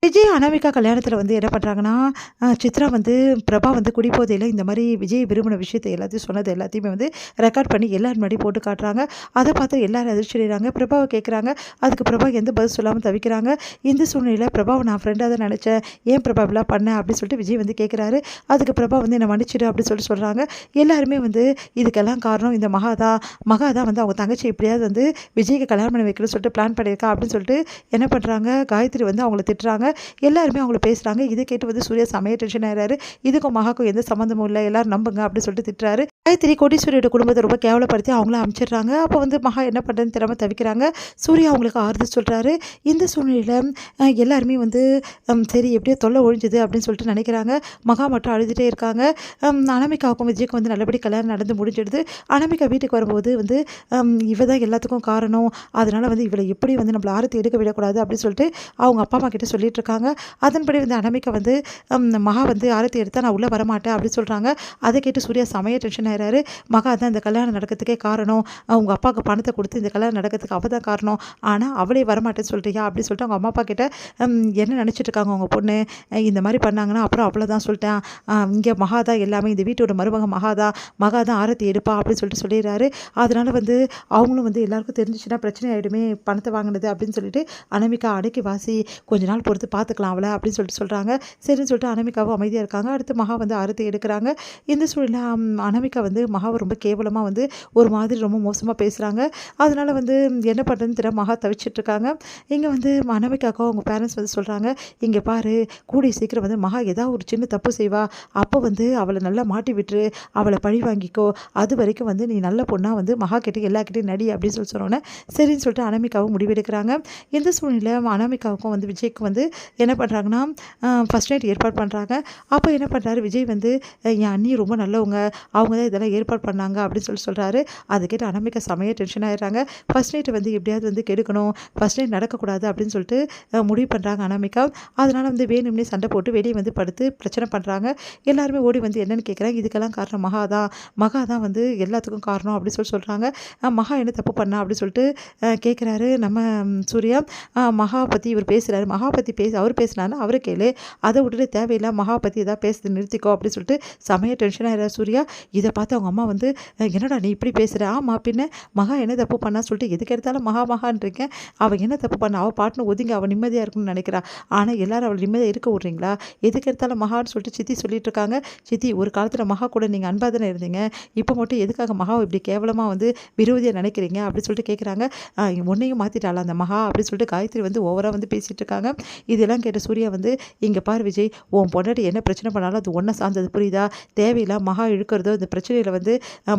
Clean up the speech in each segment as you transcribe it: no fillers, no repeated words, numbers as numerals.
விஜய், அனாமிகா கல்யாணத்தில வந்து என்ன பண்றாங்கன்னா, சித்ரா வந்து பிரபா வந்து குடிபோதையில இந்த மாரி விஜய் விரும்பின விஷயத்த எல்லாத்தையும் சொன்னது எல்லாத்தையுமே வந்து ரெக்கார்ட் பண்ணி எல்லார் முன்னாடியும் போட்டு காட்டுறாங்க. அத பார்த்து எல்லாரும் அதிர்ச்சி அடைறாங்க. பிரபாவ கேட்குறாங்க. அதுக்கு பிரபா எந்த பதில் சொல்லாம தவிக்கிறாங்க. இந்த சூழ்நிலையில பிரபாவ நான் ஃப்ரெண்டா தான் நெனச்சேன். ஏன் பிரபா இப்படிலாம் பண்ண? அப்படின்னு சொல்லிட்டு விஜய் வந்து கேட்குறாரு. அதுக்கு பிரபா வந்து என்ன மன்னிச்சிடு அப்படின்னு சொல்றாங்க. எல்லாருமே வந்து இதுக்கெல்லாம் காரணம் இந்த மகா தான். மகா தான் வந்து அவங்க தங்கச்சி எப்படியாவது வந்து விஜய்க்கு கல்யாணம் பண்ணி வைக்கணும்னு சொல்லிட்டு பிளான் பண்ணியிருக்கா அப்படின்னு சொல்லிட்டு என்ன பண்றாங்க, காயத்ரி வந்து அவங்கள திட்டுறாங்க. எல்லாருமே அவங்கள பேசுறாங்க. இத கேட்டு வந்து சூர்யா செமையா டென்ஷன் ஆயிறாரு. இதுக்கும் மகாக்கும் எந்த சம்மந்தமும் இல்ல. எல்லாரும் நம்புங்க அப்படின்னு சொல்லிட்டு திட்டுறாரு. காயத்ரி கோடீஸ்வரியோட குடும்பத்த ரொம்ப கேவலப்படுத்தி அவங்கள அனுப்பிச்சிடுறாங்க. அப்போ வந்து மகா என்ன பண்றதுன்னு தெரியாம தவிக்கிறாங்க. சூர்யா அவங்களுக்கு ஆறுதல் சொல்றாரு. இந்த சூழ்நிலையில எல்லாருமே வந்து சரி எப்படியோ தொல்லை ஒழிஞ்சுது அப்படின்னு சொல்லிட்டு நினைக்கிறாங்க. மகா மட்டும் அழுதுட்டே இருக்காங்க. அனாமிகாவுக்கும் விஜய்க்கும் வந்து நல்லபடி கல்யாணம் நடந்து முடிஞ்சிடுது. அனாமிகா வீட்டுக்கு வரும்போது வந்து இவ தான் எல்லாத்துக்கும் காரணம். அதனால வந்து இவள எப்படி வந்து நம்மள ஆரத்தி எடுக்க விடக்கூடாது அப்படின்னு சொல்லிட்டு அவங்க அப்பா அம்மா கிட்ட சொல்லிட்டு இருக்காங்க. அதன்படி வந்து அனாமிகா வந்து மகா வந்து ஆரத்தி எடுத்தா நான் உள்ள வரமாட்டேன் அப்படின்னு சொல்றாங்க. அதை கேட்டு சூர்யா செமையா டென்ஷன் ஆயிறாரு. மகா தான் இந்த கல்யாணம் நடக்கிறதுக்கே காரணம். உங்க அப்பாவுக்கு பணத்தை கொடுத்து இந்த கல்யாணம் நடக்கிறதுக்கு அவ தான் காரணம். ஆனா அவளே வரமாட்டேன்னு சொல்றியா அப்படின்னு சொல்லிட்டு அவங்க அம்மா அப்பா கிட்ட என்ன நினைச்சிட்டு இருக்காங்க உங்க பொண்ணு, இந்த மாதிரி பண்ணாங்கன்னா அப்புறம் அவ்வளோதான் சொல்லிட்டேன். இங்கே மகா தான் எல்லாமே, இந்த வீட்டோட மருமக மகா தான் ஆரத்தி எடுப்பா அப்படின்னு சொல்லிட்டு சொல்லிடுறாரு. அதனால வந்து அவங்களும் வந்து எல்லாருக்கும் தெரிஞ்சிச்சுன்னா பிரச்சனை ஆகிடுமே பணத்தை வாங்கினது அப்படின்னு சொல்லிட்டு அனாமிகா அடக்கி வாசி கொஞ்ச நாள் பொறுத்து பார்த்துக்கலாம் அவளை அப்படின்னு சொல்லிட்டு சொல்கிறாங்க. சரின்னு சொல்லிட்டு அனாமிகாவும் அமைதியாக இருக்காங்க. அடுத்து மகா வந்து ஆரத்தி எடுக்கிறாங்க. இந்த சூழ்நிலை அனாமிகா வந்து மகாவை ரொம்ப கேவலமாக வந்து ஒரு மாதிரி ரொம்ப மோசமாக பேசுகிறாங்க. அதனால வந்து என்ன பண்ணுறதுன்னு தெரியாம மகா தவிச்சிட்டு இருக்காங்க. இங்கே வந்து அனாமிகாவுக்கும் அவங்க பேரண்ட்ஸ் வந்து சொல்கிறாங்க, இங்கே பாரு கூடிய சீக்கிரம் வந்து மகா ஏதாவது ஒரு சின்ன தப்பு செய்வா, அப்போ வந்து அவளை நல்லா மாட்டி விட்டுரு, அவளை பழி வாங்கிக்கோ, அது வரைக்கும் வந்து நீ நல்ல பொண்ணாக வந்து மகா கிட்டே எல்லாக்கிட்டையும் நடி அப்படின்னு சொன்னோன்னே சரின்னு சொல்லிட்டு அனாமிகாவும் முடிவெடுக்கிறாங்க. இந்த சூழ்நிலை அனாமிகாவுக்கும் வந்து விஜய்க்கும் வந்து என்ன பண்ணுறாங்கன்னா ஃபஸ்ட் நைட் ஏற்பாடு பண்ணுறாங்க. அப்போ என்ன பண்ணுறாரு விஜய் வந்து என் அண்ணி ரொம்ப நல்லவங்க, அவங்க தான் இதெல்லாம் ஏற்பாடு பண்ணாங்க அப்படின்னு சொல்கிறாரு. அதை கேட்டு அனாமிகா செமையாக டென்ஷன் ஆகிடுறாங்க. ஃபஸ்ட் நைட்டை வந்து எப்படியாவது வந்து கெடுக்கணும், ஃபஸ்ட் நைட் நடக்கக்கூடாது அப்படின்னு சொல்லிட்டு முடிவு பண்ணுறாங்க அனாமிகா. அதனால் வந்து வேணும்னே சண்டை போட்டு வெளியே வந்து படுத்து பிரச்சனை பண்ணுறாங்க. எல்லாருமே ஓடி வந்து என்னென்னு கேட்குறாங்க. இதுக்கெல்லாம் காரணம் மகா தான் வந்து எல்லாத்துக்கும் காரணம் அப்படின்னு சொல்கிறாங்க. மகா என்ன தப்பு பண்ணா அப்படின்னு சொல்லிட்டு கேட்குறாரு நம்ம சூர்யா. மகா பற்றி இவர் பேசுகிறாரு. மகா பற்றி அவர் பேசினாருன்னா அவரை கேளு, அதை விட்டுட்டு தேவையில்லாம மகா பற்றி எதாவது பேசுறது நிறுத்திக்கோ அப்படின்னு சொல்லிட்டு செமையாக டென்ஷன் ஆகிறார் சூர்யா. இதை பார்த்து அவங்க அம்மா வந்து என்னடா நீ இப்படி பேசுகிற, ஆமாம் பின்ன மகா என்ன தப்பு பண்ணா சொல்லிட்டு எதுக்கு எடுத்தாலும் மகான்றீங்க, அவள் என்ன தப்பு பண்ணா, அவள் பாட்டுன்னு ஒதுங்க அவள் நிம்மதியாக இருக்குன்னு நினைக்கிறா, ஆனால் எல்லாரும் அவள் நிம்மதியாக இருக்க விட்றீங்களா, எதுக்கு எடுத்தாலும் மகான்னு சொல்லிட்டு சித்தி சொல்லிட்டு இருக்காங்க. சித்தி ஒரு காலத்தில் மகா கூட நீங்கள் அன்பாக தானே இருந்தீங்க, இப்போ மட்டும் எதுக்காக மகாவை இப்படி கேவலமாக வந்து விரோதியாக நினைக்கிறீங்க அப்படின்னு சொல்லிட்டு கேட்குறாங்க. உன்னையும் மாற்றிட்டாளா அந்த மகா அப்படின்னு சொல்லிட்டு காயத்ரி வந்து ஓவராக வந்து பேசிகிட்டு இருக்காங்க. இதெல்லாம் கேட்ட சூர்யா வந்து இங்கே பாரு விஜய், உன் பொண்டாட்டி என்ன பிரச்சனை பண்ணாலும் அது ஒன்றை சார்ந்தது புரியுதா, தேவையில்லை மகா இழுக்கிறதோ இந்த பிரச்சனையில் வந்து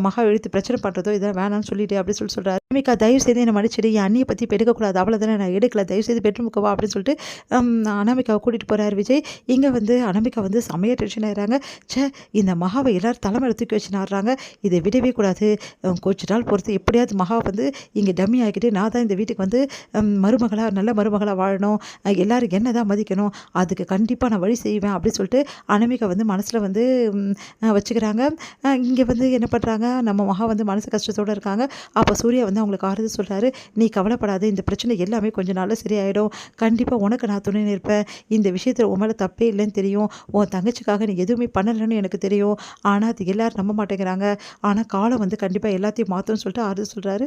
மகா இழுத்து பிரச்சனை பண்ணுறதோ இதெல்லாம் வேணாம்னு சொல்லிட்டு அப்படின்னு சொல்கிறாரு. அனாமிகா தயவு செய்து என்னை மன்னிச்சிடு, என் அண்ணியை பற்றி எடுக்கக்கூடாது, அவ்வளோதானே நான் எடுக்கல, தயவு செய்து பெட்ரூமுக்கு வா அப்படின்னு சொல்லிட்டு அனாமிகாவை கூட்டிகிட்டு போகிறார் விஜய். இங்கே வந்து அனாமிகா வந்து செமையாக டென்ஷன் ஆகிறாங்க. இந்த மகாவை எல்லாரும் தலைமையில தூக்கி வச்சு நாடுறாங்க, இதை விடவே கூடாது, கொஞ்ச நாள் பொறுத்து எப்படியாவது மகா வந்து இங்கே டம்மி ஆகிக்கிட்டு நான் தான் இந்த வீட்டுக்கு வந்து மருமகளாக நல்ல மருமகளாக வாழணும், எல்லாரும் என்ன தான் மதிக்கணும், அதுக்கு கண்டிப்பாக நான் வழி செய்வேன் அப்படின்னு சொல்லிட்டு அனாமிகா வந்து மனசில் வந்து வச்சுக்கிறாங்க. இங்கே வந்து என்ன பண்ணுறாங்க, நம்ம மகா வந்து மனசு கஷ்டத்தோடு இருக்காங்க. அப்போ சூர்யா வந்து அவங்களுக்கு ஆறுதல் சொல்கிறாரு, நீ கவலைப்படாத, இந்த பிரச்சனை எல்லாமே கொஞ்ச நாளில் சரியாயிடும், கண்டிப்பாக உனக்கு நான் துணை நிற்பேன், இந்த விஷயத்தில் உன் மேலே தப்பே இல்லைன்னு தெரியும், உன் தங்கச்சிக்காக நீ எதுவுமே பண்ணலைன்னு எனக்கு தெரியும், ஆனால் அது எல்லோரும் நம்ப மாட்டேங்கிறாங்க, ஆனால் காலம் வந்து கண்டிப்பாக எல்லாத்தையும் மாற்றும்னு சொல்லிட்டு ஆறுதல் சொல்கிறாரு.